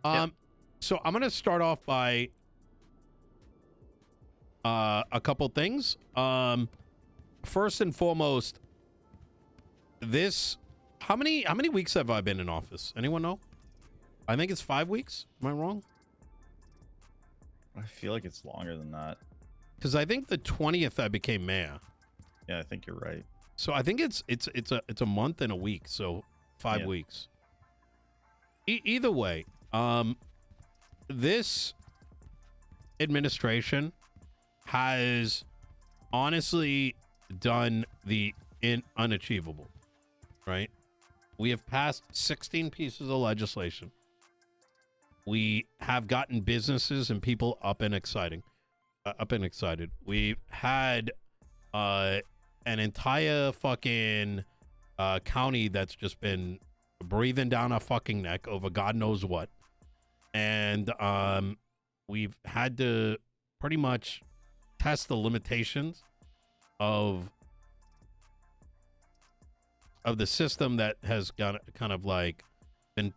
Yep. So I'm gonna start off by a couple things. First and foremost, this how many weeks have I been in office? Anyone know? I think it's 5 weeks. Am I wrong? I feel like it's longer than that. Because I think the 20th I became mayor. Yeah, I think you're right. So I think it's a month and a week. So 5 weeks. Either way, this administration has honestly done the unachievable, right? We have passed 16 pieces of legislation. We have gotten businesses and people up and excited. We've had an entire fucking county that's just been breathing down our fucking neck over God knows what. And we've had to pretty much test the limitations of the system that has got kind of like been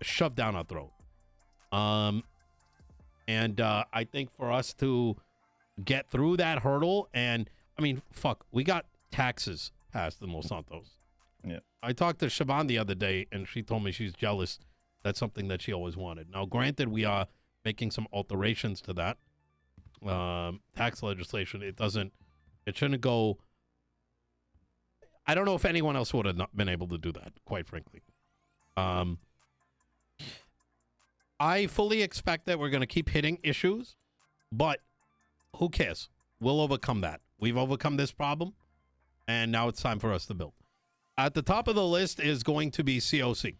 shoved down our throat. And I think for us to get through that hurdle, and I mean, fuck, we got taxes passed in Los Santos. Yeah. I talked to Siobhan the other day, and she told me she's jealous. That's something that she always wanted. Now, granted, we are making some alterations to that tax legislation. It shouldn't go. I don't know if anyone else would have not been able to do that, quite frankly. I fully expect that we're going to keep hitting issues, but who cares? We'll overcome that. We've overcome this problem, and now it's time for us to build. At the top of the list is going to be COC.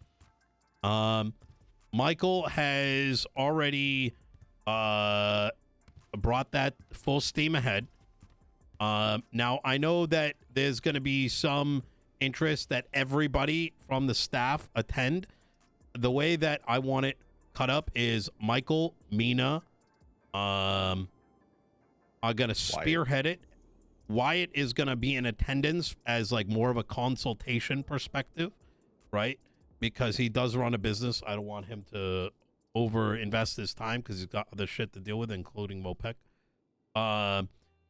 Michael has already brought that full steam ahead. Now, I know that there's going to be some interest that everybody from the staff attend. The way that I want it cut up is Michael, Mina, are going to spearhead it. Wyatt is going to be in attendance as like more of a consultation perspective, right? Because he does run a business. I don't want him to over invest his time because he's got other shit to deal with, including Mopec.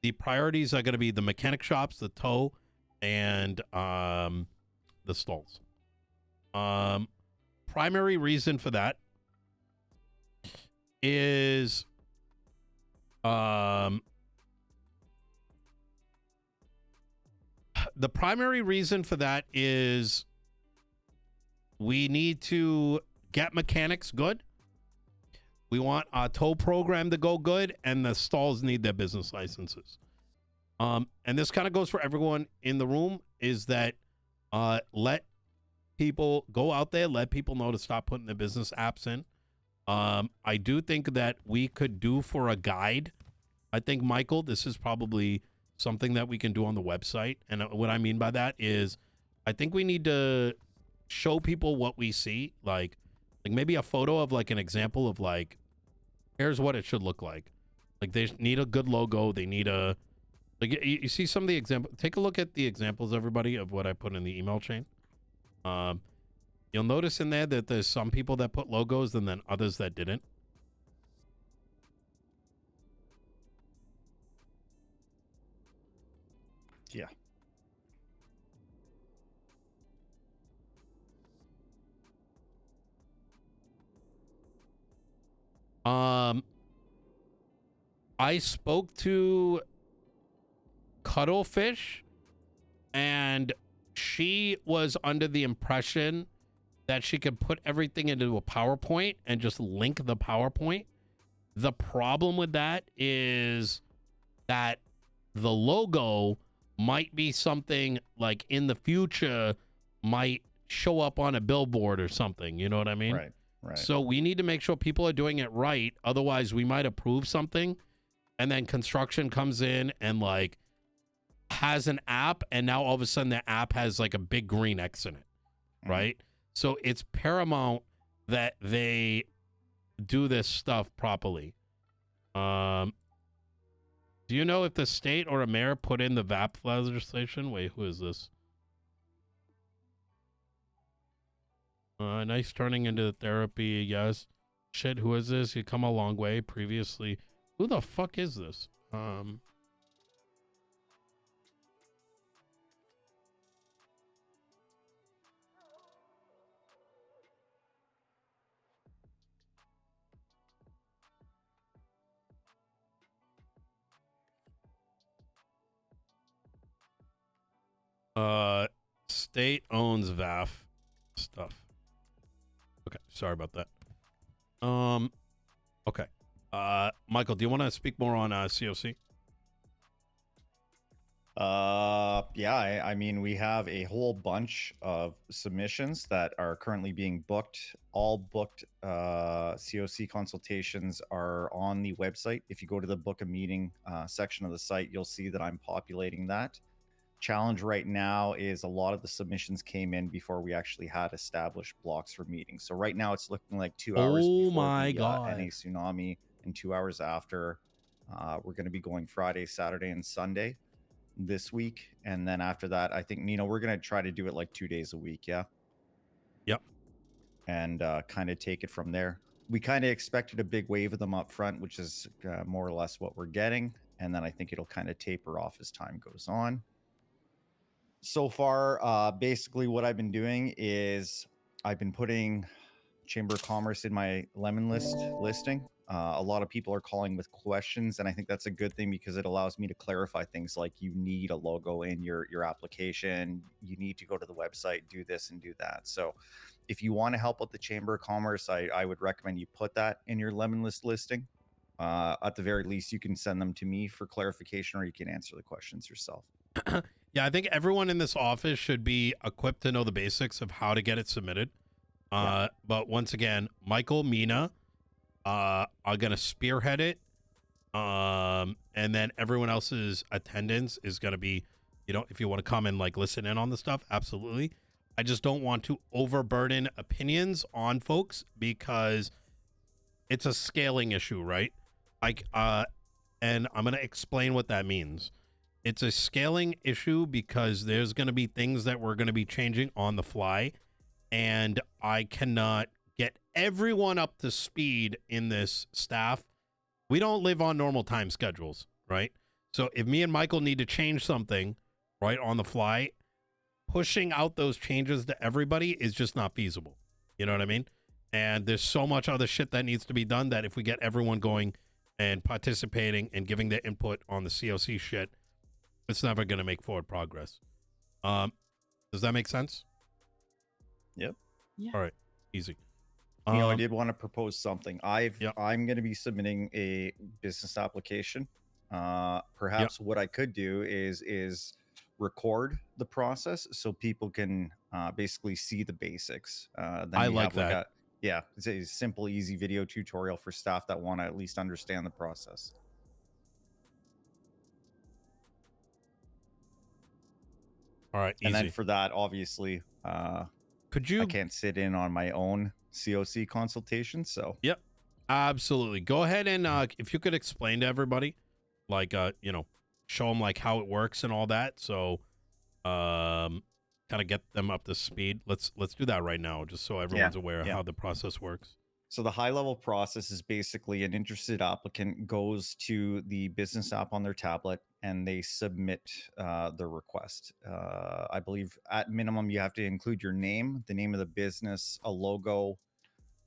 The priorities are going to be the mechanic shops, the tow, and the stalls. Primary reason for that is the primary reason for that is we need to get mechanics good. We want our tow program to go good, and the stalls need their business licenses. And this kind of goes for everyone in the room, is that let people go out there, let people know to stop putting their business apps in. I do think that we could do for a guide. I think, Michael, this is probably something that we can do on the website. And what I mean by that is I think we need to show people what we see, like maybe a photo of like an example of like, here's what it should look like. Like they need a good logo. They need a, like you see some of the example. Take a look at the examples, everybody, of what I put in the email chain. You'll notice in there that there's some people that put logos and then others that didn't. Yeah. I spoke to Cuttlefish, and she was under the impression that she could put everything into a PowerPoint and just link the PowerPoint. The problem with that is that the logo might be something like in the future might show up on a billboard or something. You know what I mean? Right. So we need to make sure people are doing it right. Otherwise, we might approve something, and then construction comes in and like has an app, and now all of a sudden the app has like a big green X in it, right? So it's paramount that they do this stuff properly. Do you know if the state or a mayor put in the VAP legislation? Wait, who is this? Nice turning into therapy, yes. Shit, who is this? You come a long way previously. Who the fuck is this? State owns VAF stuff. Okay, sorry about that. Okay. Michael, do you want to speak more on COC? Yeah, I mean, we have a whole bunch of submissions that are currently being booked. All booked COC consultations are on the website. If you go to the book a meeting section of the site, you'll see that I'm populating that. Challenge right now is a lot of the submissions came in before we actually had established blocks for meetings. So right now it's looking like 2 hours before my the God. NA tsunami and 2 hours after. We're going to be going Friday, Saturday, and Sunday this week, and then after that, I think, Nino, we're going to try to do it like 2 days a week. Yeah. Yep. And kind of take it from there. We kind of expected a big wave of them up front, which is more or less what we're getting. And then I think it'll kind of taper off as time goes on. So far, basically what I've been doing is I've been putting Chamber of Commerce in my lemon list listing. A lot of people are calling with questions, and I think that's a good thing because it allows me to clarify things like you need a logo in your application, you need to go to the website, do this and do that. So if you want to help with the Chamber of Commerce, I would recommend you put that in your lemon list listing. At the very least, you can send them to me for clarification, or you can answer the questions yourself. Yeah, I think everyone in this office should be equipped to know the basics of how to get it submitted. But once again, Michael, Mina, are gonna spearhead it. And then everyone else's attendance is gonna be, if you want to come and like listen in on the stuff, absolutely. I just don't want to overburden opinions on folks because it's a scaling issue, right? Like, and I'm gonna explain what that means. It's a scaling issue because there's gonna be things that we're gonna be changing on the fly, and I cannot get everyone up to speed in this staff. We don't live on normal time schedules, right? So if me and Michael need to change something right on the fly, pushing out those changes to everybody is just not feasible. You know what I mean? And there's so much other shit that needs to be done that if we get everyone going and participating and giving their input on the COC shit, it's never going to make forward progress. Does that make sense? Yep. Yeah. All right. Easy. I did want to propose something. I'm Yep. going to be submitting a business application. Perhaps what I could do is record the process so people can basically see the basics. Then I we like have that. it's a simple, easy video tutorial for staff that want to at least understand the process. All right. Easy. And then for that, obviously, could you? I can't sit in on my own COC consultation, so Yep, absolutely. Go ahead and if you could explain to everybody, like show them like how it works and all that. So, kind of get them up to speed. Let's do that right now, just so everyone's aware of how the process works. So the high-level process is basically an interested applicant goes to the business app on their tablet and they submit their request. I believe at minimum you have to include your name, the name of the business, a logo,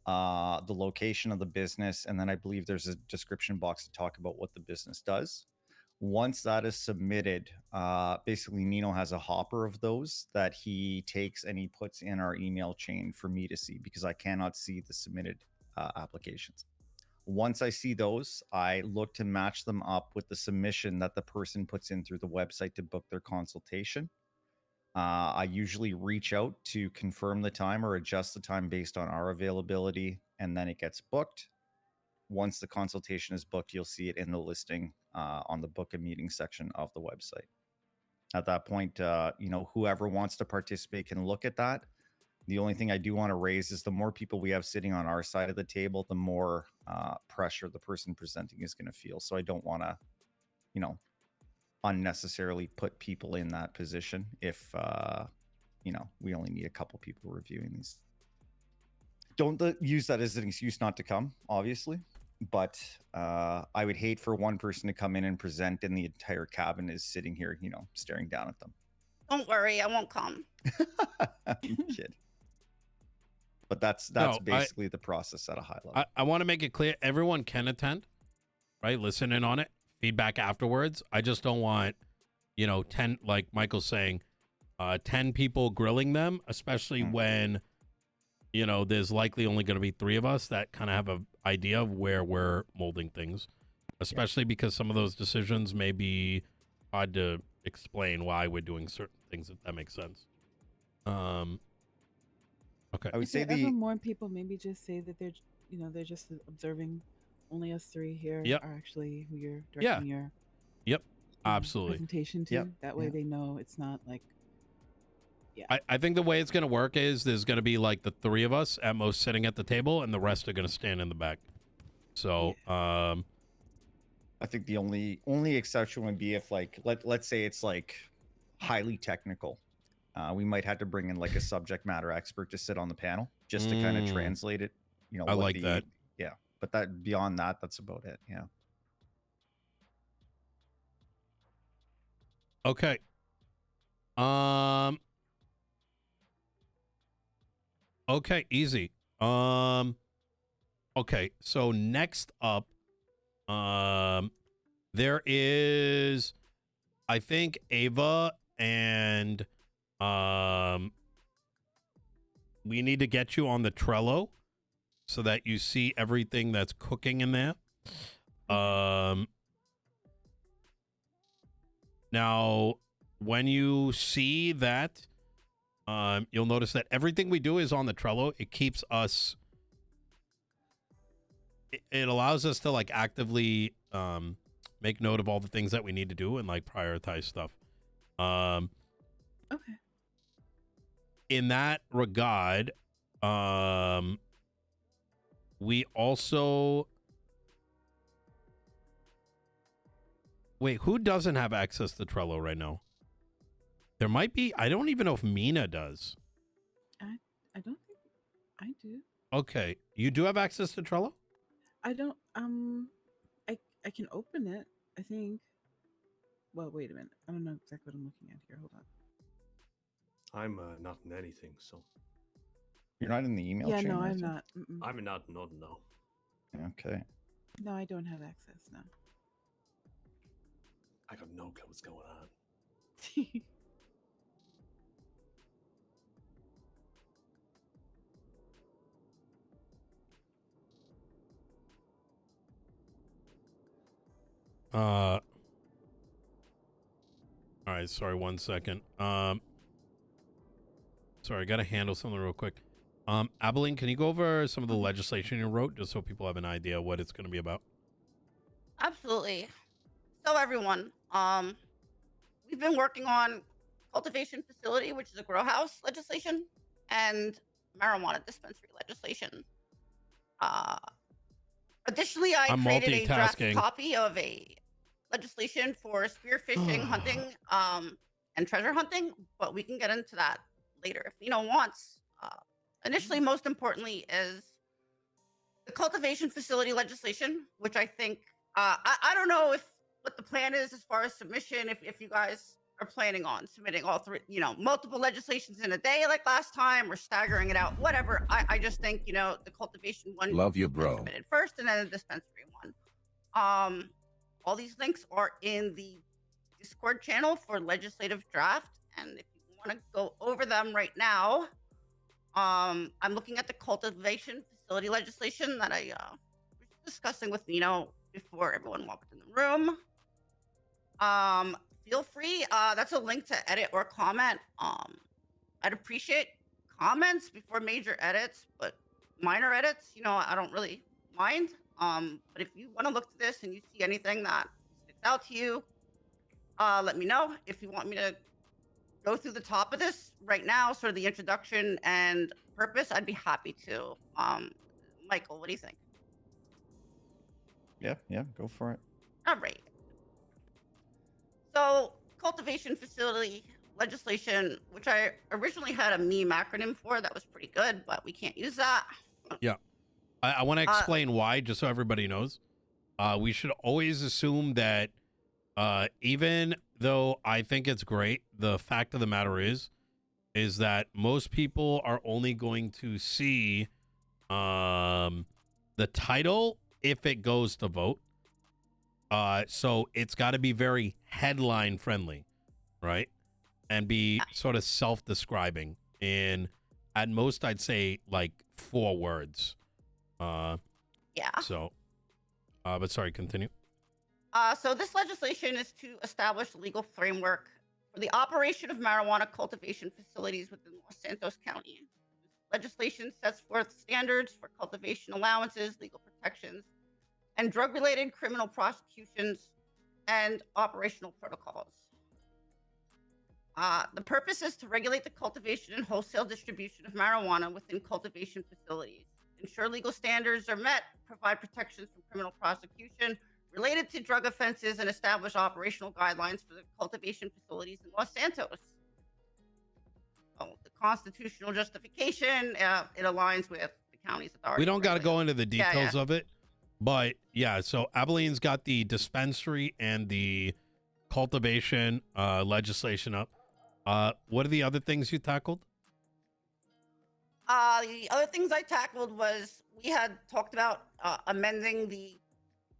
the location of the business, and then I believe there's a description box to talk about what the business does. Once that is submitted, basically Nino has a hopper of those that he takes and he puts in our email chain for me to see because I cannot see the submitted applications. Once I see those, I look to match them up with the submission that the person puts in through the website to book their consultation. I usually reach out to confirm the time or adjust the time based on our availability, and then it gets booked. Once the consultation is booked, you'll see it in the listing on the book a meeting section of the website. At that point, whoever wants to participate can look at that. The only thing I do want to raise is the more people we have sitting on our side of the table, the more pressure the person presenting is going to feel. So I don't want to, unnecessarily put people in that position if, we only need a couple people reviewing these. don't use that as an excuse not to come, obviously. But I would hate for one person to come in and present, and the entire cabin is sitting here, staring down at them. Don't worry, I won't come. I'm kidding. But that's No, basically the process at a high level. I want to make it clear everyone can attend, right? Listen in on it, feedback afterwards. I just don't want, 10, like Michael's saying, 10 people grilling them, especially when, there's likely only going to be 3 of us that kind of have an idea of where we're molding things, especially because some of those decisions may be hard to explain why we're doing certain things, if that makes sense. Okay. I would say ever more people maybe just say that they're just observing. Only us 3 here are actually who you're directing your absolutely presentation to. That way they know it's not like. Yeah. I think the way it's going to work is there's going to be like the 3 of us at most sitting at the table, and the rest are going to stand in the back. So, I think the only exception would be if, like, let's say it's like highly technical. We might have to bring in like a subject matter expert to sit on the panel just to kind of translate it. I like that. Yeah, but beyond that, that's about it. Yeah. Okay. Okay, easy. Okay, so next up, there is, I think, Ava and we need to get you on the Trello so that you see everything that's cooking in there. Now, when you see that, you'll notice that everything we do is on the Trello. It keeps us, it allows us to like actively make note of all the things that we need to do and like prioritize stuff. Okay. In that regard, we also, wait, who doesn't have access to Trello right now? There might be, I don't even know if Mina does. I don't think I do. Okay, you do have access to Trello? I don't, I can open it, I think. Well, wait a minute. I don't know exactly what I'm looking at here. Hold on. I'm not in anything, so. You're not in the email chain? Yeah, no, I'm not. I'm not, no. Okay. No, I don't have access now. I got no clue what's going on. All right, sorry, 1 second. Sorry, I gotta handle something real quick. Abilene, can you go over some of the legislation you wrote just so people have an idea what it's gonna be about? Absolutely. So everyone, we've been working on cultivation facility, which is a grow house legislation, and marijuana dispensary legislation. Additionally, I created a draft copy of a legislation for spearfishing, hunting, and treasure hunting, but we can get into that later if Nino wants. Initially, most importantly, is the cultivation facility legislation, which I think, I don't know what the plan is as far as submission, if you guys are planning on submitting all 3, multiple legislations in a day like last time, or staggering it out, whatever. I just think, the cultivation one. Love you, bro. Submitted first, and then the dispensary one. All these links are in the Discord channel for legislative draft, and if you want to go over them right now, I'm looking at the cultivation facility legislation that I was discussing with Nino before everyone walked in the room. Feel free. That's a link to edit or comment. I'd appreciate comments before major edits, but minor edits, I don't really mind. But if you want to look at this and you see anything that sticks out to you, let me know. If you want me to go through the top of this right now, sort of the introduction and purpose, I'd be happy to. Michael, what do you think? Yeah, go for it. All right. So, cultivation facility legislation, which I originally had a meme acronym for that was pretty good, but we can't use that. I want to explain why, just so everybody knows. We should always assume that even though I think it's great, the fact of the matter is that most people are only going to see the title if it goes to vote. So it's got to be very headline friendly, right? And be sort of self-describing in, at most, I'd say like 4 words. So, but sorry, continue. So this legislation is to establish a legal framework for the operation of marijuana cultivation facilities within Los Santos County. Legislation sets forth standards for cultivation allowances, legal protections, and drug-related criminal prosecutions and operational protocols. The purpose is to regulate the cultivation and wholesale distribution of marijuana within cultivation facilities, ensure legal standards are met, provide protections from criminal prosecution related to drug offenses, and establish operational guidelines for the cultivation facilities in Los Santos. The constitutional justification, it aligns with the county's authority. We don't got to go into the details of it, but so Abilene's got the dispensary and the cultivation legislation up. What are the other things you tackled? The other things I tackled was we had talked about amending the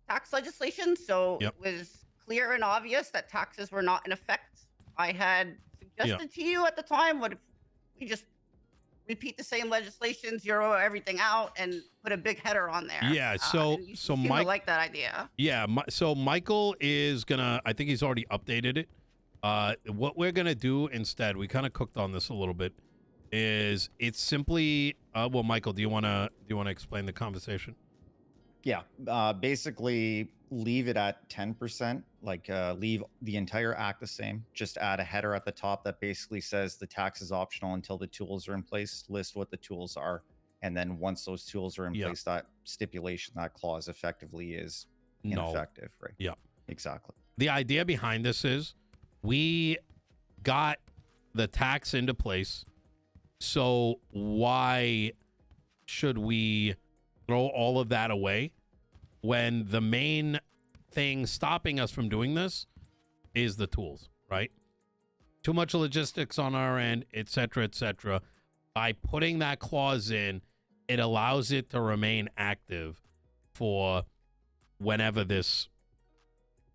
tax legislation, so it was clear and obvious that taxes were not in effect. I had suggested to you at the time, what if we just repeat the same legislation, zero everything out, and put a big header on there? Yeah, so Mike like that idea. Yeah, so Michael is gonna. I think he's already updated it. What we're gonna do instead, we kind of cooked on this a little bit, is it's simply. Well, Michael, do you wanna explain the conversation? Yeah, basically leave it at 10%, like leave the entire act the same. Just add a header at the top that basically says the tax is optional until the tools are in place, list what the tools are. And then once those tools are in place, that stipulation, that clause effectively is ineffective, right? Yeah, exactly. The idea behind this is we got the tax into place. So why should we throw all of that away when the main thing stopping us from doing this is the tools, right? Too much logistics on our end, et cetera, et cetera. By putting that clause in, it allows it to remain active for whenever this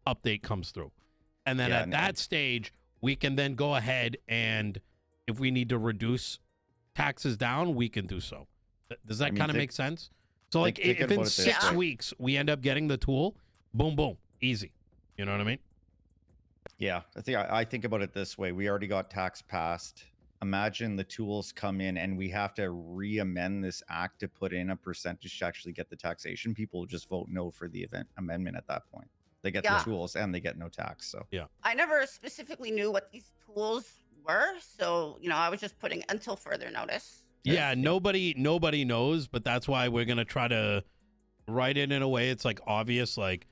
update comes through. And then at that stage, we can then go ahead and if we need to reduce taxes down, we can do so. Does that kind of make sense? So like if in 6 weeks we end up getting the tool, boom, boom, easy. You know what I mean? Yeah, I think about it this way. We already got tax passed. Imagine the tools come in and we have to re-amend this act to put in a percentage to actually get the taxation. People will just vote no for the amendment at that point. They get the tools and they get no tax. So I never specifically knew what these tools were. So, I was just putting until further notice. Yeah, nobody knows, but that's why we're going to try to write it in a way it's like obvious, like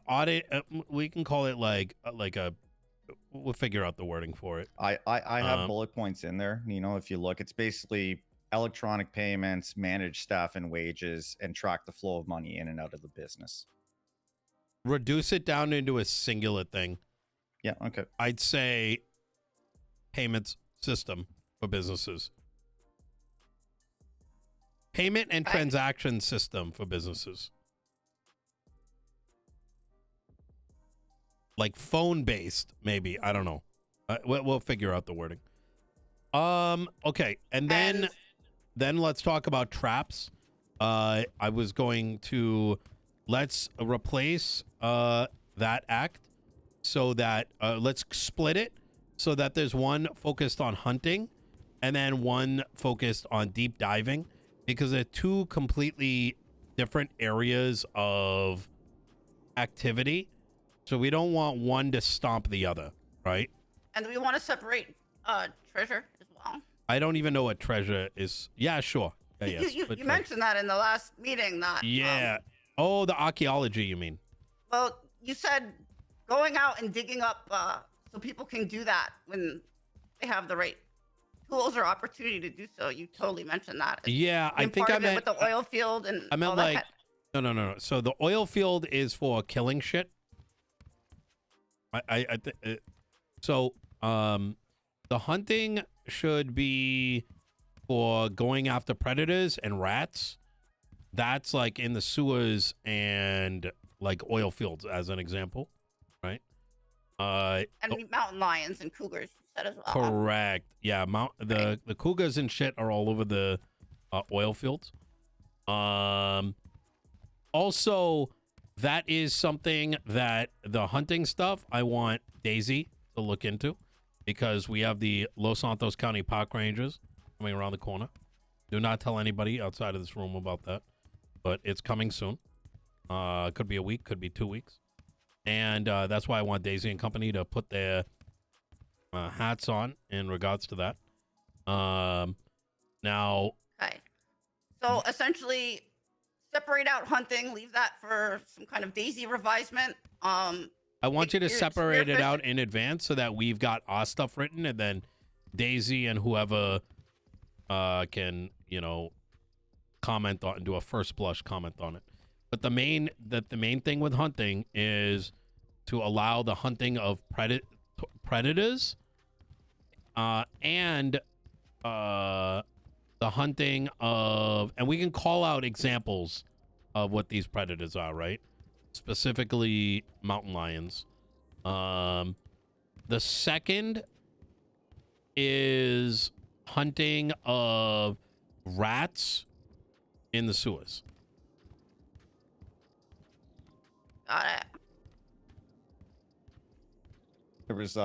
audit. We can call it like a, we'll figure out the wording for it. I have bullet points in there. If you look, it's basically electronic payments, manage staff and wages, and track the flow of money in and out of the business. Reduce it down into a singular thing. Yeah, okay. I'd say payments system for businesses. Payment and transaction system for businesses. Like phone-based, maybe. I don't know. We'll figure out the wording. Okay, and then let's talk about traps. I was going to let's replace that act so that let's split it so that there's one focused on hunting and then one focused on deep diving, because they're two completely different areas of activity. So we don't want one to stomp the other, right? And we want to separate treasure as well. I don't even know what treasure is. Yeah, sure. Yeah, yes, you mentioned that in the last meeting. That oh, the archaeology, you mean? Well, you said going out and digging up so people can do that when they have the right tools or opportunity to do so. You totally mentioned that. Yeah, I Being think part I of it meant with the oil field and I meant all that. like no. So the oil field is for killing shit. So the hunting should be for going after predators and rats. That's like in the sewers and like oil fields, as an example, right? And mountain lions and cougars, you said as well. Correct. Yeah, the cougars and shit are all over the oil fields. Also, that is something that the hunting stuff I want Daisy to look into, because we have the Los Santos County Park Rangers coming around the corner. Do not tell anybody outside of this room about that, but it's coming soon. Could be a week, could be 2 weeks. And that's why I want Daisy and company to put their hats on in regards to that. Now... Okay. So essentially, separate out hunting, leave that for some kind of Daisy revisement. I want you to separate it out in advance so that we've got our stuff written, and then Daisy and whoever can, comment on, do a first blush comment on it. But the main thing with hunting is to allow the hunting of predators and the hunting of, and we can call out examples of what these predators are, right? Specifically mountain lions. The second is hunting of rats in the sewers. Got it. There was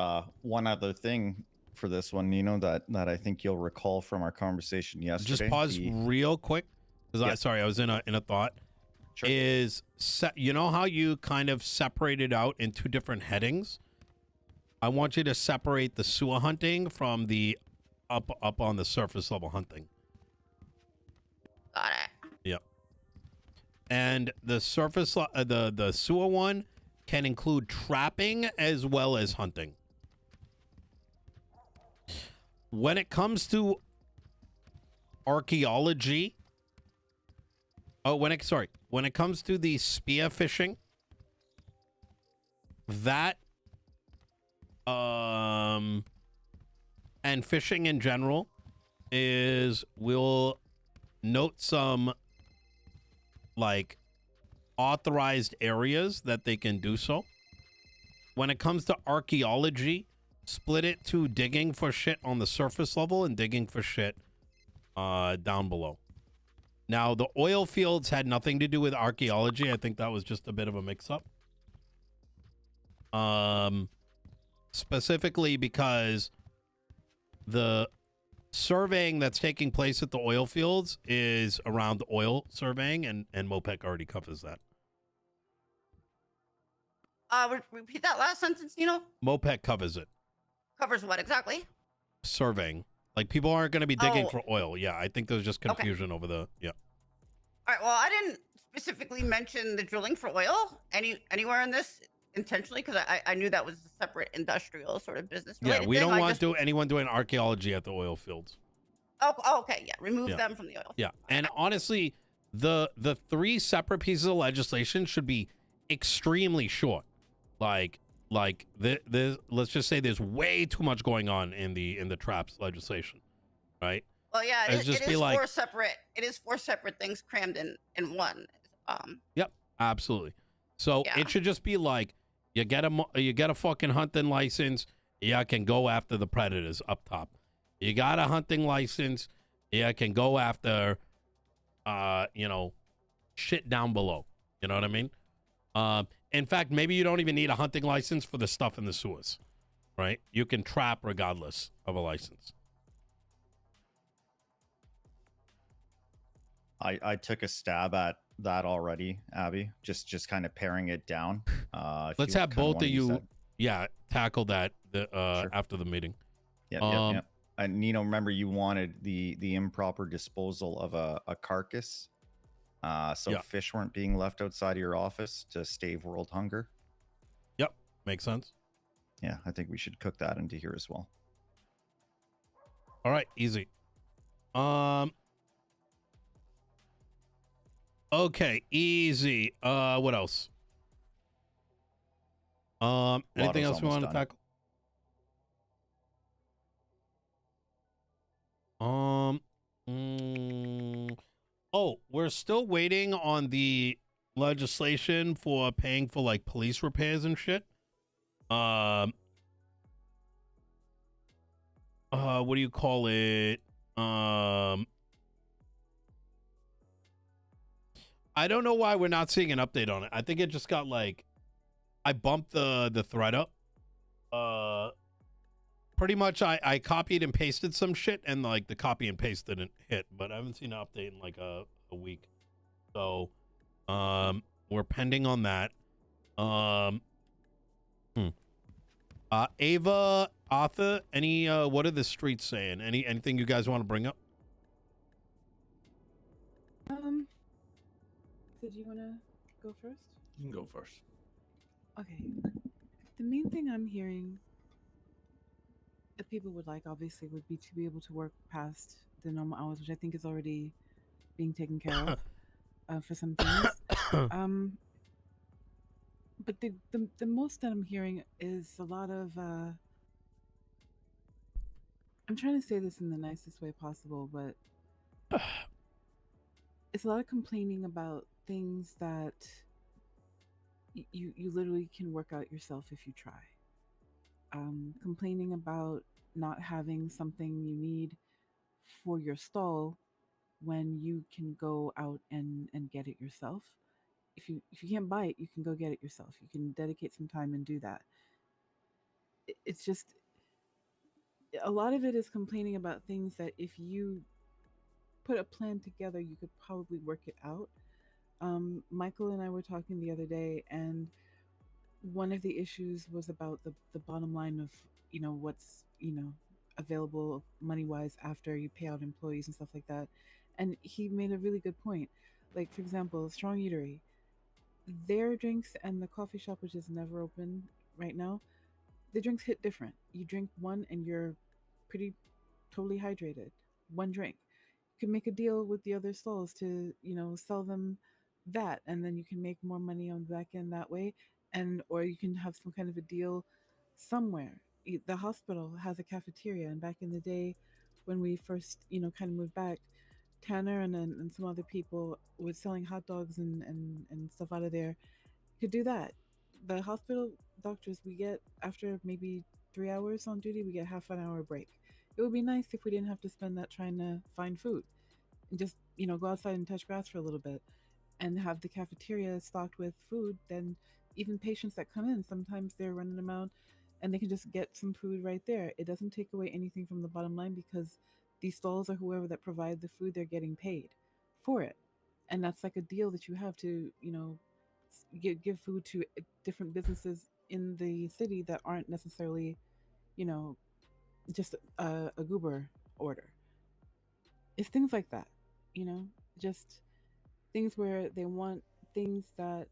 one other thing for this one, Nino, that I think you'll recall from our conversation yesterday. Just pause real quick, because I was in a thought. Sure. Is you know how you kind of separated out in two different headings? I want you to separate the sewer hunting from the up on the surface level hunting. Got it. Yep. And the surface the sewer one can include trapping as well as hunting. When it comes to archaeology, when it comes to the spear fishing, that and fishing in general we'll note some like authorized areas that they can do so. When it comes to archaeology, split it to digging for shit on the surface level and digging for shit down below. Now, the oil fields had nothing to do with archaeology. I think that was just a bit of a mix-up. Specifically because the surveying that's taking place at the oil fields is around oil surveying, and MOPEC already covers that. Repeat that last sentence, Nino. MOPEC covers it. Covers what exactly? Surveying. Like, people aren't going to be digging for oil. Yeah, I think there's just confusion over the... Yeah. All right, well, I didn't specifically mention the drilling for oil anywhere in this intentionally, because I knew that was a separate industrial sort of business. Yeah, we don't want anyone doing archaeology at the oil fields. Oh, okay, yeah. Remove them from the oil. Yeah, and honestly, the three separate pieces of legislation should be extremely short. Like let's just say there's way too much going on in the traps legislation, right? Well, yeah, it is like, four separate. It is four separate things crammed in one. Yep, absolutely. So it should just be like you get a fucking hunting license, you can go after the predators up top. You got a hunting license, you can go after, shit down below. You know what I mean? In fact, maybe you don't even need a hunting license for the stuff in the sewers, right? You can trap regardless of a license. I took a stab at that already, Abby. Just kind of paring it down. Let's have both of you, tackle that Sure. after the meeting. Yeah. And Nino, remember you wanted the improper disposal of a carcass, so fish weren't being left outside of your office to stave world hunger. Yep, makes sense. Yeah, I think we should cook that into here as well. All right, easy. Okay, easy. What else? Anything Lotto's else we almost want to done. tackle? Oh, we're still waiting on the legislation for paying for like police repairs and shit. What do you call it? I don't know why we're not seeing an update on it. I think it just got like, I bumped the thread up. Pretty much I copied and pasted some shit and like the copy and paste didn't hit, but I haven't seen an update in like a week. So, we're pending on that. Ava, Arthur, any what are the streets saying? Anything you guys want to bring up? So do you want to go first? You can go first. Okay. The main thing I'm hearing that people would like, obviously, would be to be able to work past the normal hours, which I think is already being taken care of for some things. But the most that I'm hearing is a lot of. I'm trying to say this in the nicest way possible, but it's a lot of complaining about things that you literally can work out yourself if you try. Complaining about not having something you need for your stall when you can go out and get it yourself. If you can't buy it, you can go get it yourself. You can dedicate some time and do that. It's just a lot of it is complaining about things that if you put a plan together, you could probably work it out. Michael and I were talking the other day, and one of the issues was about the bottom line of what's available money wise after you pay out employees and stuff like that. And he made a really good point. Like, for example, Strong Eatery, their drinks and the coffee shop, which is never open right now, the drinks hit different. You drink one and you're pretty totally hydrated. One drink. You can make a deal with the other stalls to, sell them that, and then you can make more money on the back end that way. And or you can have some kind of a deal somewhere. The hospital has a cafeteria, and back in the day when we first, kind of moved back, Tanner and some other people were selling hot dogs and stuff out of there. Could do that. The hospital doctors, we get, after maybe 3 hours on duty, we get half an hour break. It would be nice if we didn't have to spend that trying to find food and just, go outside and touch grass for a little bit and have the cafeteria stocked with food. Then even patients that come in, sometimes they're running around and they can just get some food right there. It doesn't take away anything from the bottom line because these stalls or whoever that provide the food, they're getting paid for it. And that's like a deal that you have to, give food to different businesses in the city that aren't necessarily, you know, just a goober order. It's things like that, just things where they want things that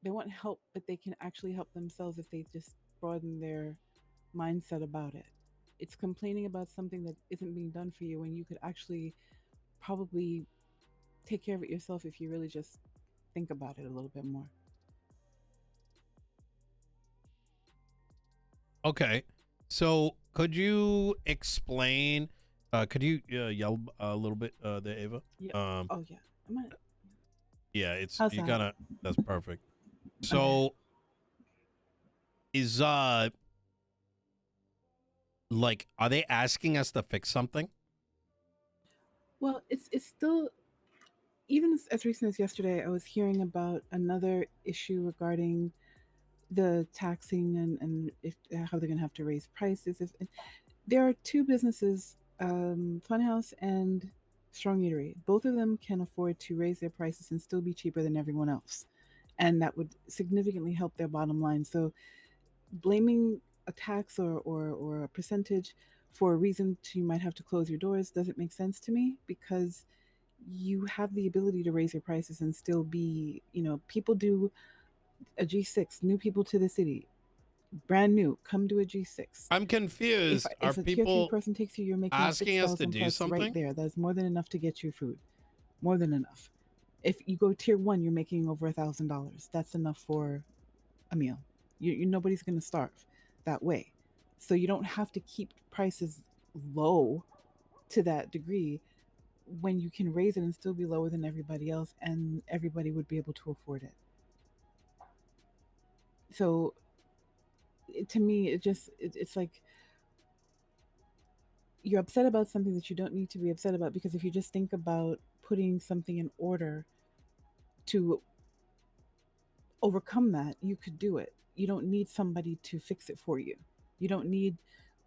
they want help, but they can actually help themselves if they just broaden their mindset about it. It's complaining about something that isn't being done for you when you could actually probably take care of it yourself if you really just think about it a little bit more. Okay, so could you explain? Could you yell a little bit, there, Ava? Yeah. Um, Oh yeah. Am I? yeah, it's How's you that? gotta. That's perfect. Okay. So is like, are they asking us to fix something? Well, it's still, even as recent as yesterday, I was hearing about another issue regarding the taxing and if how they're going to have to raise prices. If there are two businesses, Funhouse and Strong Eatery, both of them can afford to raise their prices and still be cheaper than everyone else, and that would significantly help their bottom line. So blaming a tax or a percentage for a reason you might have to close your doors doesn't make sense to me, because you have the ability to raise your prices and still be, people do a G6, new people to the city. brand new, come do a G6. I'm confused. Are If a tier 3 people person takes you, you're making asking us to 6,000 do plus right something? there. That's more than enough to get you food. More than enough. If you go tier 1, you're making over $1,000. That's enough for a meal. Nobody's going to starve that way. So you don't have to keep prices low to that degree when you can raise it and still be lower than everybody else, and everybody would be able to afford it. So to me, it's like you're upset about something that you don't need to be upset about, because if you just think about putting something in order to overcome that, you could do it. You don't need somebody to fix it for you. You don't need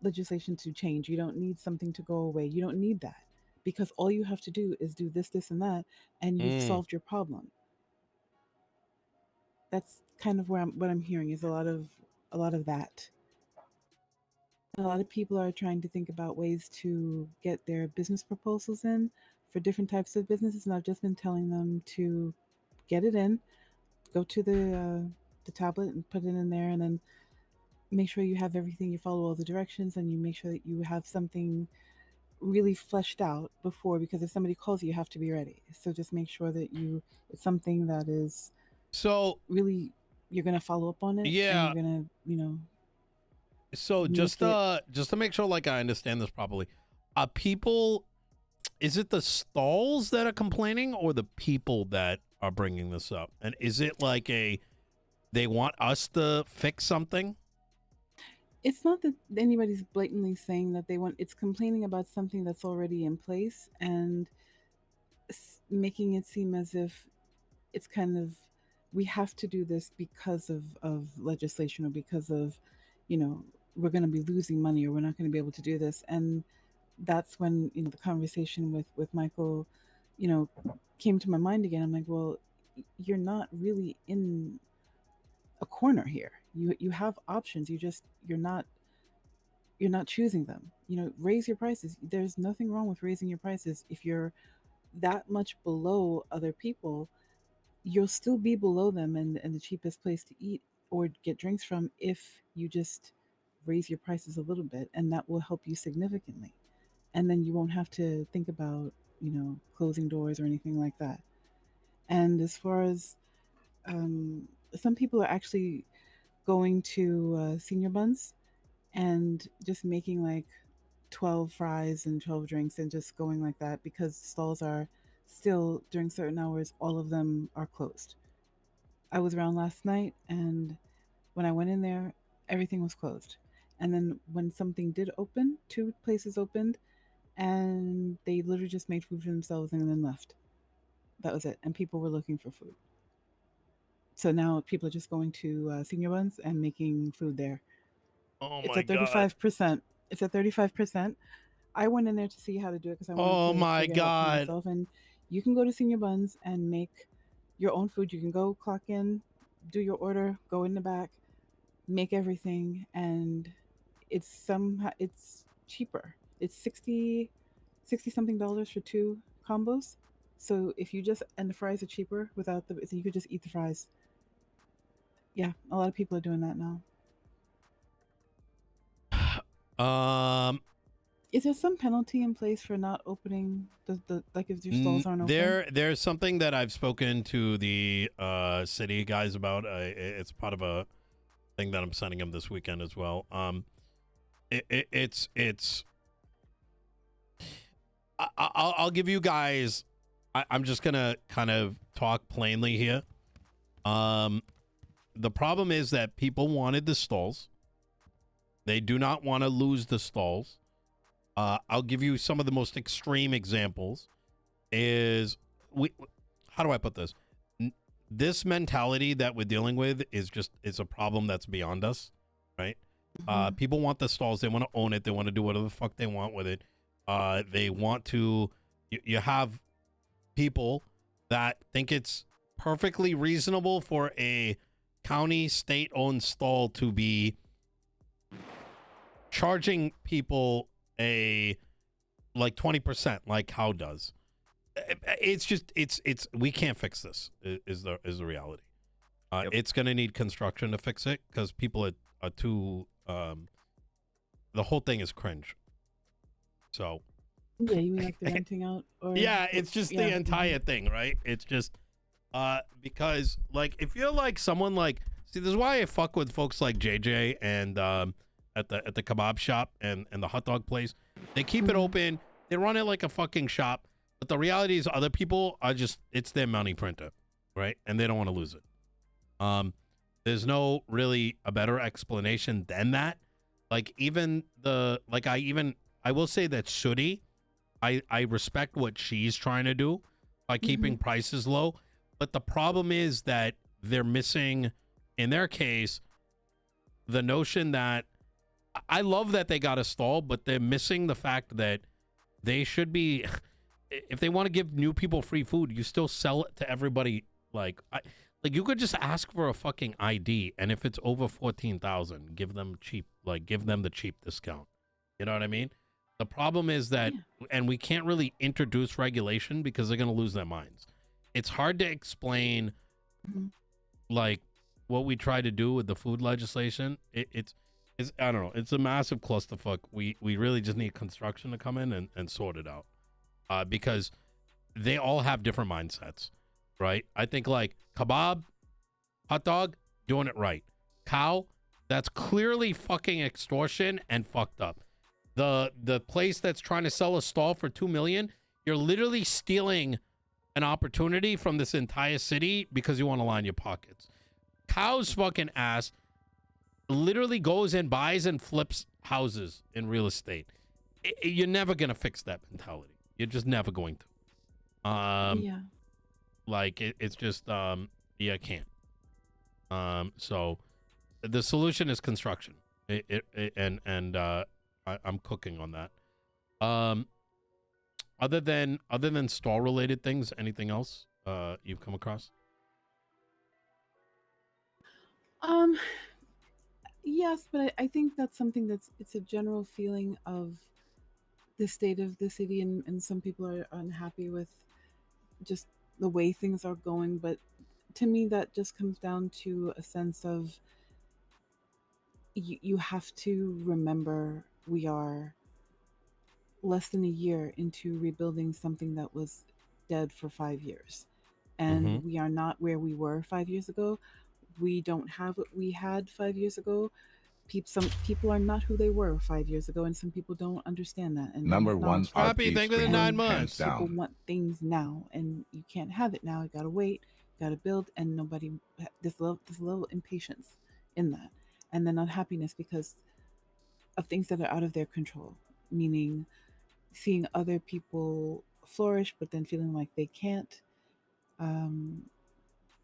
legislation to change. You don't need something to go away. You don't need that, because all you have to do is do this, this, and that, and you've solved your problem. That's kind of what I'm hearing is a lot of that. A lot of people are trying to think about ways to get their business proposals in for different types of businesses, and I've just been telling them to get it in, go to the tablet and put it in there, and then make sure you have everything. You follow all the directions, and you make sure that you have something really fleshed out before, because if somebody calls you, you have to be ready. So just make sure that it's something that is So really, you're going to follow up on it, and yeah. you're going to, So just to make sure, like, I understand this properly, people, is it the stalls that are complaining or the people that are bringing this up? And is it like they want us to fix something? It's not that anybody's blatantly saying that they want. It's complaining about something that's already in place and making it seem as if it's kind of, we have to do this because of legislation, or because of, we're going to be losing money, or we're not going to be able to do this. And that's when, the conversation with Michael, came to my mind again. I'm like, well, you're not really in a corner here. You have options. You're not choosing them. Raise your prices. There's nothing wrong with raising your prices. If you're that much below other people, you'll still be below them, and the cheapest place to eat or get drinks from if you just raise your prices a little bit, and that will help you significantly. And then you won't have to think about, closing doors or anything like that. And as far as some people are actually going to senior buns and just making like 12 fries and 12 drinks and just going like that, because stalls are still, during certain hours, all of them are closed. I was around last night, and when I went in there, everything was closed. And then when something did open, 2 places opened, and they literally just made food for themselves and then left. That was it. And people were looking for food. So now people are just going to senior buns and making food there. Oh It's my at God. 35%. It's at 35%. I went in there to see how to do it because I wanted Oh to my figure it out for God. myself. And you can go to Senior Buns and make your own food. You can go clock in, do your order, go in the back, make everything, and it's cheaper. It's 60 something dollars for 2 combos. So if you just, and the fries are cheaper without so you could just eat the fries. Yeah, a lot of people are doing that now. Is there some penalty in place for not opening the like if your stalls aren't open? There's something that I've spoken to the city guys about. It's part of a thing that I'm sending them this weekend as well. It's I'll give you guys. I'm just gonna kind of talk plainly here. The problem is that people wanted the stalls. They do not want to lose the stalls. I'll give you some of the most extreme examples. How do I put this? This mentality that we're dealing with is a problem that's beyond us, right? Mm-hmm. People want the stalls. They want to own it. They want to do whatever the fuck they want with it. They want to. You have people that think it's perfectly reasonable for a county, state-owned stall to be charging people like 20%, like how does. It's just it's we can't fix this is the reality. Yep. It's going to need construction to fix it because people are too. The whole thing is cringe. So. Yeah, you mean like the renting out? Or Yeah, it's just the yeah. entire thing, right? It's just because like if you're like someone like see, this is why I fuck with folks like JJ and at the kebab shop and the hot dog place. They keep it open. They run it like a fucking shop. But the reality is other people are just it's their money printer, right? And they don't want to lose it. There's no really a better explanation than that. Like even I will say that Sooty, I respect what she's trying to do by keeping prices low. But the problem is that they're missing, in their case, the notion that I love that they got a stall, but they're missing the fact that they should be, if they want to give new people free food, you still sell it to everybody. Like you could just ask for a fucking ID, and if it's over 14,000, give them the cheap discount. You know what I mean? The problem is that, and we can't really introduce regulation because they're going to lose their minds. It's hard to explain, like, what we try to do with the food legislation. It's I don't know. It's a massive clusterfuck. We really just need construction to come in and sort it out, because they all have different mindsets, right? I think like kebab, hot dog, doing it right. Cow, that's clearly fucking extortion and fucked up. The place that's trying to sell a stall for $2 million, you're literally stealing an opportunity from this entire city because you want to line your pockets. Cow's fucking ass literally goes and buys and flips houses in real estate. You're never gonna fix that mentality. You're just never going to. Like it's just you can't. So the solution is construction. I'm cooking on that. Other than stall related things, anything else you've come across? Yes, but I think that's something it's a general feeling of the state of the city, and some people are unhappy with just the way things are going. But to me, that just comes down to a sense of you have to remember we are less than a year into rebuilding something that was dead for 5 years. And we are not where we were 5 years ago. We don't have what we had 5 years ago. Some people are not who they were 5 years ago, and some people don't understand that. And Number one, Happy, thank you for the 9 months. People want things now, and you can't have it now. You gotta wait, you gotta build, and nobody. There's a little impatience in that, and then unhappiness because of things that are out of their control. Meaning, seeing other people flourish, but then feeling like they can't.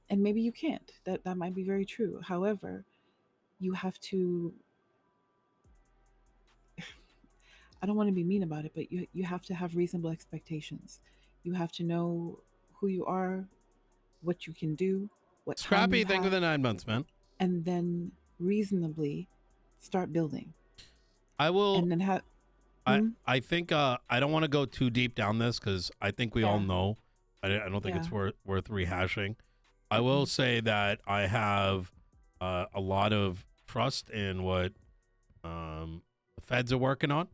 And maybe you can't. That might be very true. However, you have to. I don't want to be mean about it, but you have to have reasonable expectations. You have to know who you are, what you can do, what Scrappy, thank you for the 9 months, man. And then reasonably start building. I will. And then have. I think I don't want to go too deep down this because I think we all know. I don't think it's worth rehashing. I will say that I have a lot of trust in what the feds are working on,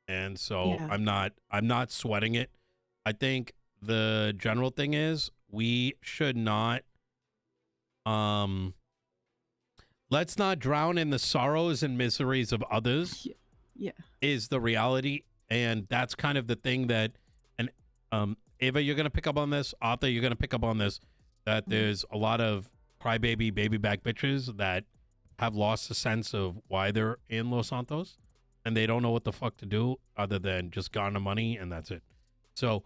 and so I'm not sweating it. I think the general thing is we should not let's not drown in the sorrows and miseries of others. Is the reality, and that's kind of the thing that, and Ava, you're gonna pick up on this. Arthur, you're gonna pick up on this. That there's a lot of crybaby baby back bitches that have lost a sense of why they're in Los Santos, and they don't know what the fuck to do other than just garner money, and that's it. So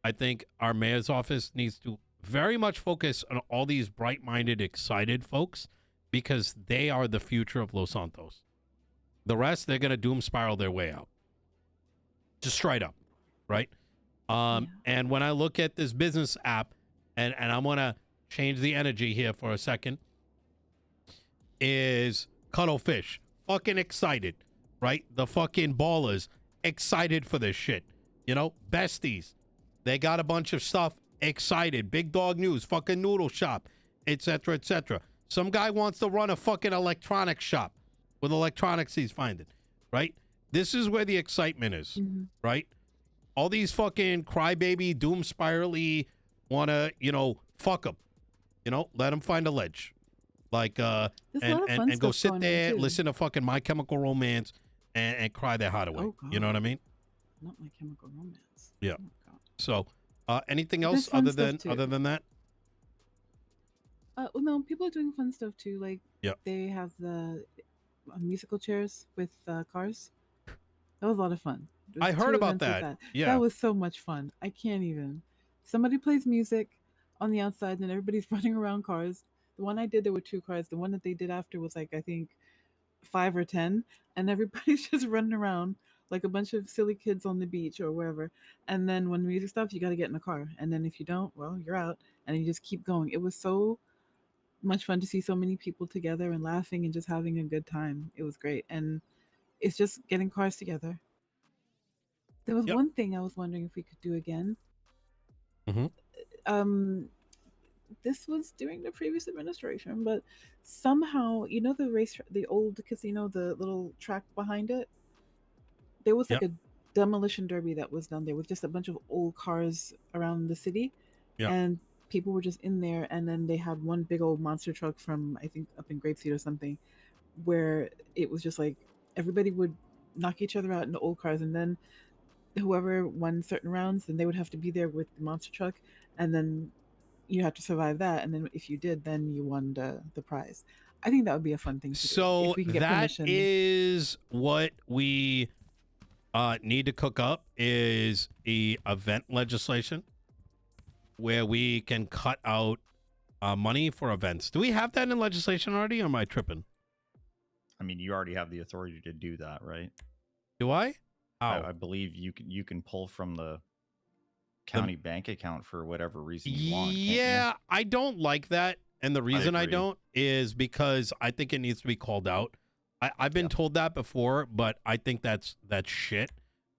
I think our mayor's office needs to very much focus on all these bright-minded, excited folks because they are the future of Los Santos. The rest, they're going to doom spiral their way out. Just straight up, right? And when I look at this business app, and I'm going to change the energy here for a second, is Cuttlefish fucking excited, right? The fucking ballers excited for this shit. You know, besties. They got a bunch of stuff excited. Big Dog News, fucking noodle shop, etc., etc. Some guy wants to run a fucking electronics shop with electronics he's finding, right? This is where the excitement is, Mhm. right? All these fucking crybaby, doom spirally wanna, fuck them, let them find a ledge, like There's a and lot of and fun and go stuff sit going on there, too. listen to fucking My Chemical Romance, and cry their heart away. Oh You know what I God, mean? not My Chemical Romance. Yeah. Oh God. So, anything But there's else fun other stuff than too. that? Well, no, people are doing fun stuff too. Like Yeah. they have the musical chairs with cars. That was a lot of fun. I There's heard two about events with that. that. That Yeah. was so much fun. I can't even. Somebody plays music on the outside, and everybody's running around cars. The one I did, there were two cars. The one that they did after was like I think 5 or 10, and everybody's just running around like a bunch of silly kids on the beach or wherever. And then when the music stops, you got to get in the car. And then if you don't, well, you're out, and you just keep going. It was so much fun to see so many people together and laughing and just having a good time. It was great, and it's just getting cars together. There was Yep. one thing I was wondering if we could do again. Mm-hmm. Um, this was during the previous administration, but somehow, the the old casino, the little track behind it, there was like Yep. a demolition derby that was done there with just a bunch of old cars around the city, Yep. and people were just in there, and then they had one big old monster truck from I think up in Grapeseed or something, where it was just like everybody would knock each other out in the old cars, and then whoever won certain rounds, then they would have to be there with the monster truck, and then you have to survive that, and then if you did, then you won the prize. I think that would be a fun thing to do So if we can get that permission. is what we need to cook up is the event legislation where we can cut out money for events. Do we have that in legislation already, or am I tripping? I mean, you already have the authority to do that, right? Do I? How? I believe you can pull from the county bank account for whatever reason you want. Can't Yeah, I don't like that. And the reason I agree. don't is because I think it needs to be called out. I've been Yeah. told that before, but I think that's shit,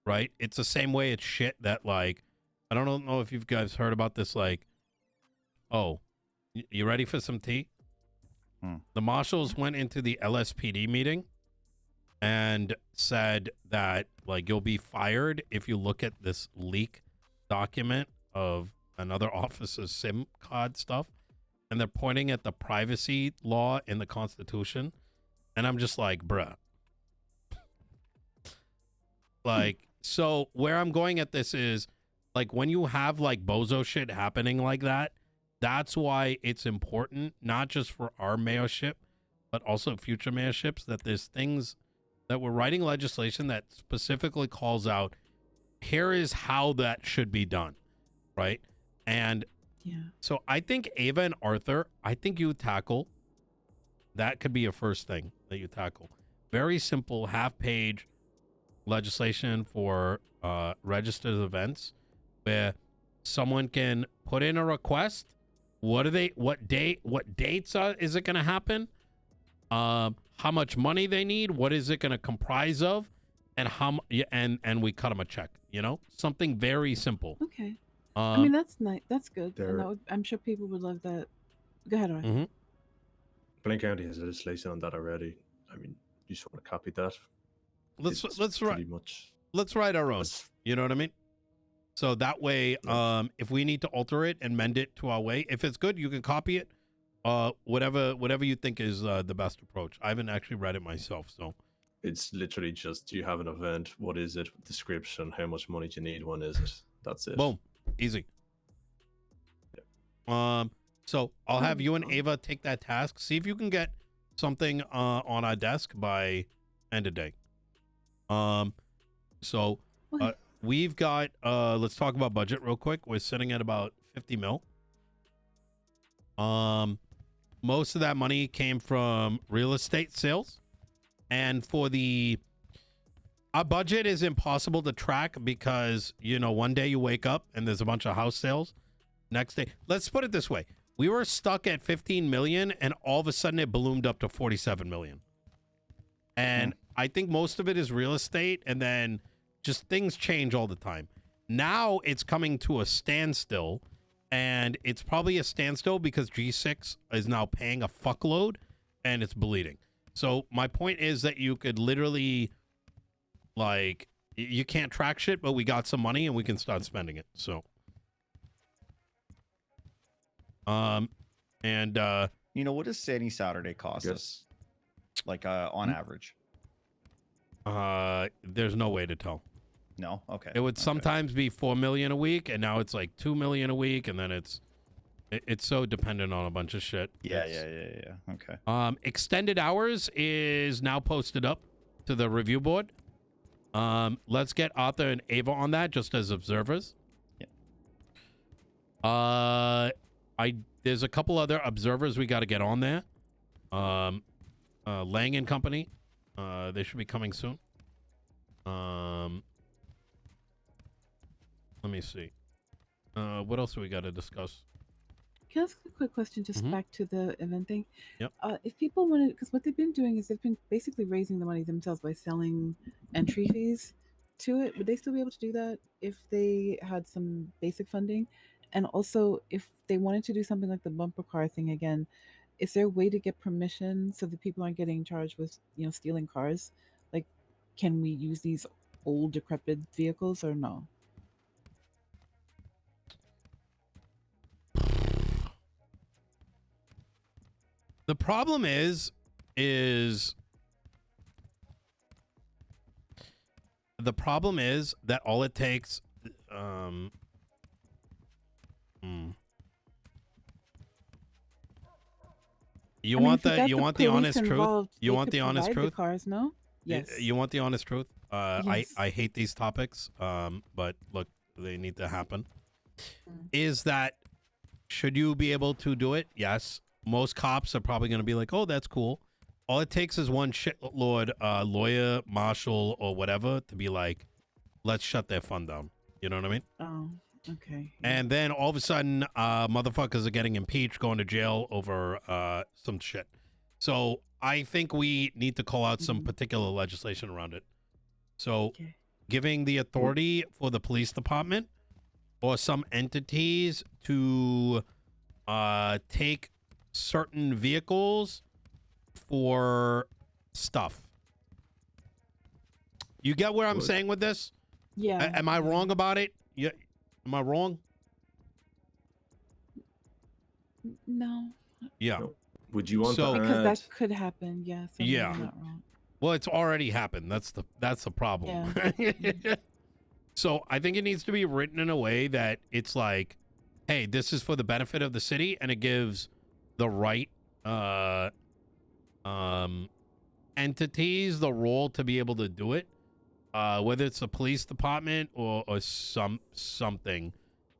right? It's the same way it's shit that, like, I don't know if you guys heard about this, like, oh, you ready for some tea? The marshals went into the LSPD meeting and said that, like, you'll be fired if you look at this leak document of another officer's SIM card stuff. And they're pointing at the privacy law in the Constitution. And I'm just like, bruh. Like, so where I'm going at this is, like, when you have, like, bozo shit happening like that, that's why it's important, not just for our mayorship, but also future mayorships, that there's things that we're writing legislation that specifically calls out, here is how that should be done, right? And Yeah. so I think Ava and Arthur, I think you tackle, that could be a first thing that you tackle. Very simple half-page legislation for registered events where someone can put in a request. What dates is it going to happen? How much money they need? What is it going to comprise of? And and we cut them a check, something very simple. Okay. I mean, that's nice. That's good. And There, I'm sure people would love that. Go ahead, Arthur. Blaine County has legislation on that already. I mean, you just want to copy that. Let's It's write pretty much. our own. That's- You know what I mean? So that way, if we need to alter it and mend it to our way, if it's good, you can copy it. Whatever you think is the best approach. I haven't actually read it myself, so It's literally just you have an event. What is it? Description. How much money do you need? When is it? That's it. boom, easy. So I'll have you and fun. Ava take that task. See if you can get something on our desk by end of day. So Okay. we've got let's talk about budget real quick. We're sitting at about 50 mil. Most of that money came from real estate sales, and for our budget is impossible to track because one day you wake up and there's a bunch of house sales. Next day, let's put it this way: we were stuck at 15 million, and all of a sudden it ballooned up to 47 million. And I think most of it is real estate, and then just things change all the time. Now it's coming to a standstill, and it's probably a standstill because G6 is now paying a fuckload, and it's bleeding. So my point is that you could literally, like, you can't track shit, but we got some money and we can start spending it. So, and You know, what does Sunny Saturday cost us? Like on average? there's no way to tell. No? Okay. It would sometimes be 4 million a week, and now it's like 2 million a week, and then it's so dependent on a bunch of shit. Yeah. Okay. Extended hours is now posted up to the review board. Let's get Arthur and Ava on that just as observers. Yeah. There's a couple other observers we got to get on there. Lang and Company. They should be coming soon. Let me see. What else do we got to discuss? Can I ask a quick question just back to the event thing? Yep. If people want to, because what they've been doing is they've been basically raising the money themselves by selling entry fees to it. Would they still be able to do that if they had some basic funding? And also, if they wanted to do something like the bumper car thing again, is there a way to get permission so that people aren't getting charged with, stealing cars? Like, can we use these old decrepit vehicles or no? The problem is that all it takes, You want the honest truth? You want the honest truth? The cars, no? Yes. You want the honest truth? Yes. I hate these topics, but look, they need to happen. Is that, should you be able to do it? Yes. Most cops are probably going to be like, oh, that's cool. All it takes is one shitlord lawyer, marshal, or whatever to be like, let's shut their fund down. You know what I mean? Oh, okay. And then all of a sudden, motherfuckers are getting impeached, going to jail over some shit. So I think we need to call out some particular legislation around it. So giving the authority for the police department or some entities to take certain vehicles for stuff. You get where I'm saying with this? Yeah. Am I wrong about it? Yeah. Am I wrong? No. Yeah. No. Would you want So, to because add... that could happen, yes. Yeah. Not wrong. Well, it's already happened. That's the problem. Yeah. So I think it needs to be written in a way that it's like, hey, this is for the benefit of the city, and it gives the right entities the role to be able to do it, whether it's the police department or something.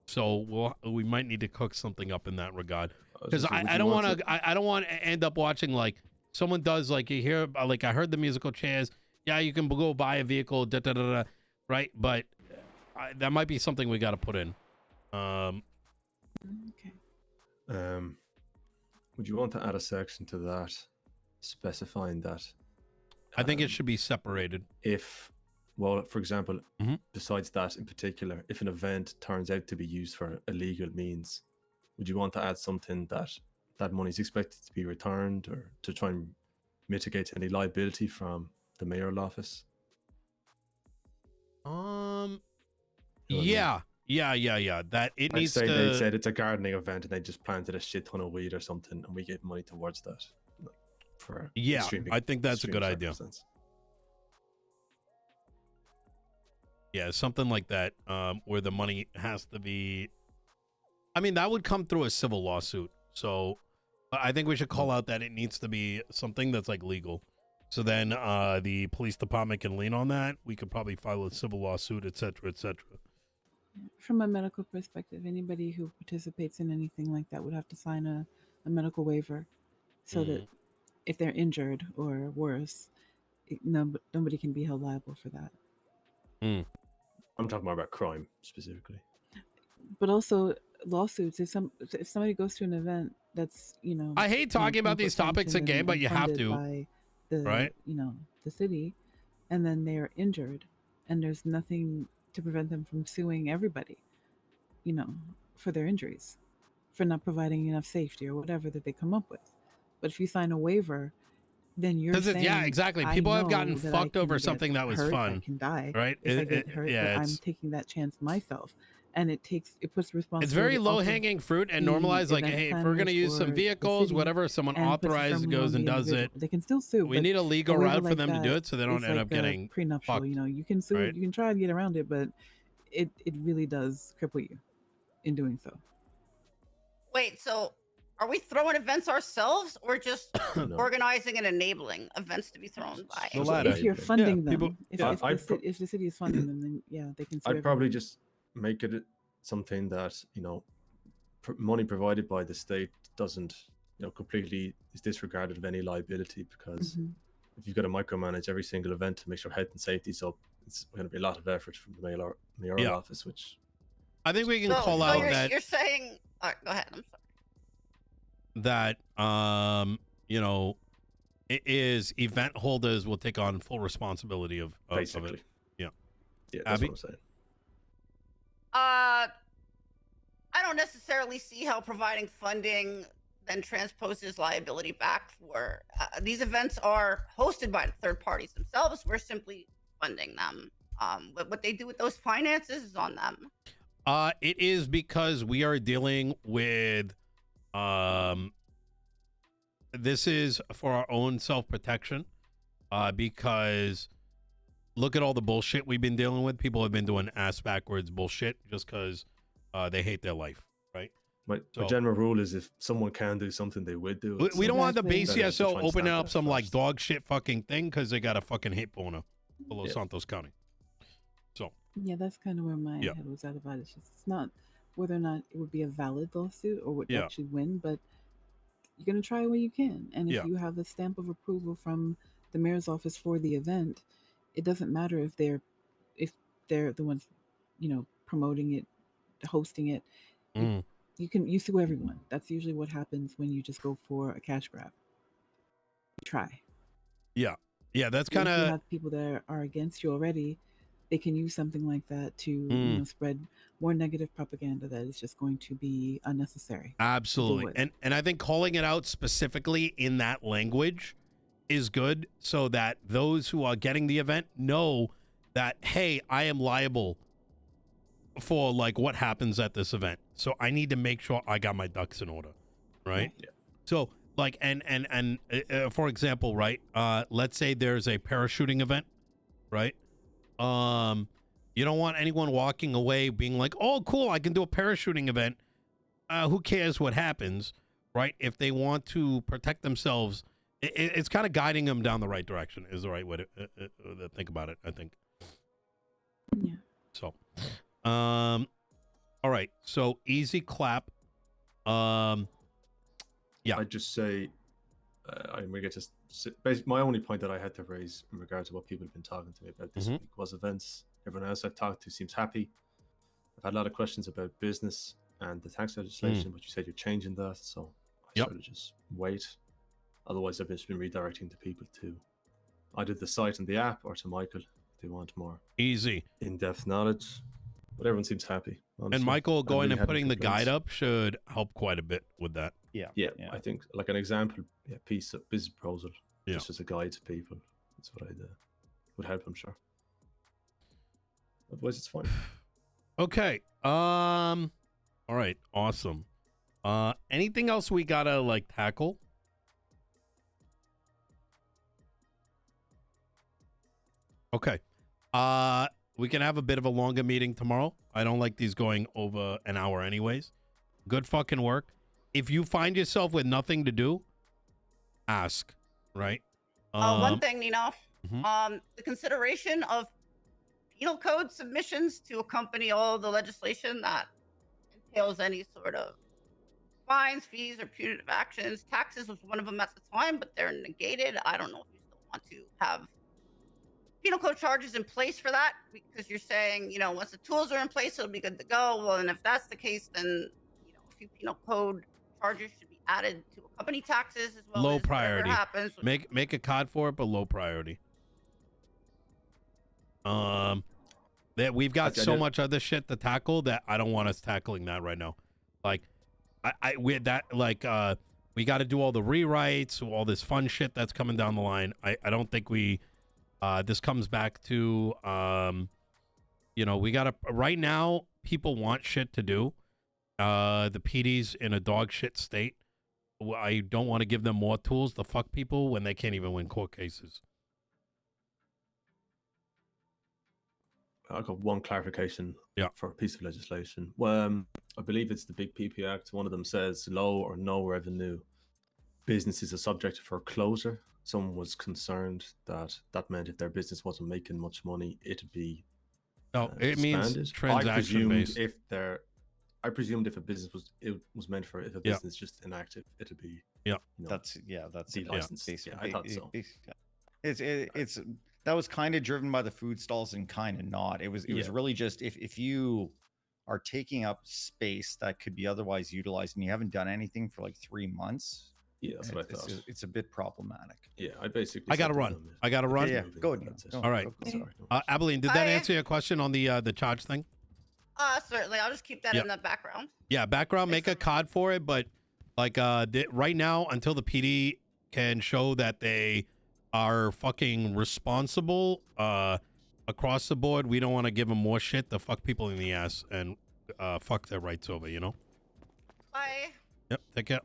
So we might need to cook something up in that regard, because I don't want to end up watching like someone does, like, you hear like, I heard the musical chairs. Yeah, you can go buy a vehicle, right? But that might be something we got to put in. Okay. Would you want to add a section to that specifying that? I think it should be separated. If, well, for example, besides that in particular, if an event turns out to be used for illegal means, would you want to add something that money is expected to be returned, or to try and mitigate any liability from the mayoral office? Yeah. That it needs to. They said it's a gardening event and they just planted a shit ton of weed or something, and we gave money towards that. I think that's a good idea. Yeah, something like that, where the money has to be. I mean, that would come through a civil lawsuit. So I think we should call out that it needs to be something that's like legal. So then the police department can lean on that. We could probably file a civil lawsuit, et cetera, et cetera. From a medical perspective, anybody who participates in anything like that would have to sign a medical waiver, so that if they're injured or worse, nobody can be held liable for that. I'm talking more about crime specifically. But also lawsuits. If somebody goes to an event that's, I hate talking about these topics again, but you have to. By the, right? The city, and then they are injured, and there's nothing to prevent them from suing everybody, for their injuries. for not providing enough safety or whatever that they come up with. But if you sign a waiver, then you're saying, yeah, exactly. I People have know gotten that I fucked can over get something that was hurt, I fun, can die right? if I get hurt, but Yeah, I'm taking that chance myself. And it puts it's very responsibility low off of hanging fruit and the normalized. Like, event hey, if we're gonna planners use some or the vehicles, city, whatever, someone and puts it authorized firmly goes on and the does individual. it. They can still sue, We but need a a legal waiver route for like them to do that it, so they don't is end like up a getting prenuptial. fucked. You know, you can sue, right? you can try and get around it, but it really does cripple you in doing so. Wait, so are we throwing events ourselves, or just No. organizing and enabling events to be thrown by? The Just latter. If you're enabling. funding Yeah, them, people- if, yeah. if the city is funding them, then yeah, they can sue I'd probably everyone. just make it something that, money provided by the state doesn't, completely is disregarded of any liability, because Mhm. if you've got to micromanage every single event to make sure health and safety's up, it's going to be a lot of effort from the mayoral Yeah. office, which I think we can So, call so out you're saying, all right, go ahead. I'm sorry. that it is event holders will take on full responsibility of basically. it. Yeah. Yeah, that's Abby? what I'm saying. I don't necessarily see how providing funding then transposes liability back for these events are hosted by the third parties themselves. We're simply funding them. But what they do with those finances is on them. It is because we are dealing with this is for our own self-protection, because look at all the bullshit we've been dealing with. People have been doing ass backwards bullshit just because they hate their life, right? My So- general rule is, if someone can do something, they would do it. We don't want the Exactly. Better just to BCSO try and opening stamp up it some like first. dog shit fucking thing because they got a fucking hate boner for Los Yeah. Santos County. So Yeah, that's kind of where my Yeah. head was at about it. It's not whether or not it would be a valid lawsuit or would Yeah. actually win, but you're gonna try what you can. And if Yeah. you have the stamp of approval from the mayor's office for the event, it doesn't matter if they're the ones, promoting it, hosting it. Mm. You sue everyone. That's usually what happens when you just go for a cash grab. You try. yeah, that's And kind if you of have people that are against you already, they can use something like that to spread more negative propaganda that is just going to be unnecessary. absolutely. with. And I think calling it out specifically in that language is good, so that those who are getting the event know that, hey, I am liable for like what happens at this event, so I need to make sure I got my ducks in order, right? Yeah. So like and for example, right, let's say there's a parachuting event, right? You don't want anyone walking away being like, oh cool, I can do a parachuting event. Who cares what happens, right? If they want to protect themselves, it's kind of guiding them down the right direction is the right way to think about it, I think. Yeah. So all right, so easy clap. Yeah. I'd just say, I'm going to get basically my only point that I had to raise in regard to what people have been talking to me about this Mhm. week was events. Everyone else I've talked to seems happy. I've had a lot of questions about business and the tax legislation, but you said you're changing that, so I Yep. sort of just wait. Otherwise, I've just been redirecting to people to either the site and the app or to Michael if they want more Easy. in-depth knowledge. But everyone seems happy. Honestly. And Michael I'm going really and having putting the guide complaints. up should help quite a bit with that. Yeah. Yeah, I think like an example piece of business proposal, Yeah. just as a guide to people. That's what I would help, I'm sure. Otherwise, it's fine. Okay. All right. Awesome. Anything else we gotta like tackle? Okay. We can have a bit of a longer meeting tomorrow. I don't like these going over an hour anyways. Good fucking work. If you find yourself with nothing to do, ask, right? One thing, Nino, Mhm. the consideration of penal code submissions to accompany all the legislation that entails any sort of fines, fees, or punitive actions. Taxes was one of them at the time, but they're negated. I don't know if you still want to have penal code charges in place for that, because you're saying, once the tools are in place, it'll be good to go. Well, and if that's the case, then, a few penal code charges should be added to accompany taxes as well. Low as whatever priority. happens. Make a cod for it, but low priority. That we've got I so did- much other shit to tackle that I don't want us tackling that right now. Like, with that, like, we got to do all the rewrites, all this fun shit that's coming down the line. I don't think we, this comes back to, you know, we got to, right now, people want shit to do. The PD's in a dog shit state. I don't want to give them more tools to fuck people when they can't even win court cases. I've got one clarification Yeah. for a piece of legislation. Well, I believe it's the Big PP Act. One of them says low or no revenue businesses are subject for closure. Someone was concerned that that meant if their business wasn't making much money, it'd be No, it means suspended. transaction based. I presumed if a business was meant for if a Yeah. business just inactive, it'd be Yeah. you know, That's delicensed. basically. Yeah, I thought so. It's that was kind of driven by the food stalls and kind of not. It was really just if you are taking up space that could be otherwise utilized and you haven't done anything for like 3 months. Yeah, that's what I thought. It's a bit problematic. Yeah, I basically. I gotta run. I gotta run. Yeah, go ahead. All right. Sorry. Abilene, did that answer your question on the charge thing? Certainly. I'll just keep that in the background. Yeah, background, make a COD for it, but like right now, until the PD can show that they are fucking responsible across the board, we don't want to give them more shit to fuck people in the ass and fuck their rights over, you know? Bye. Yep, take care.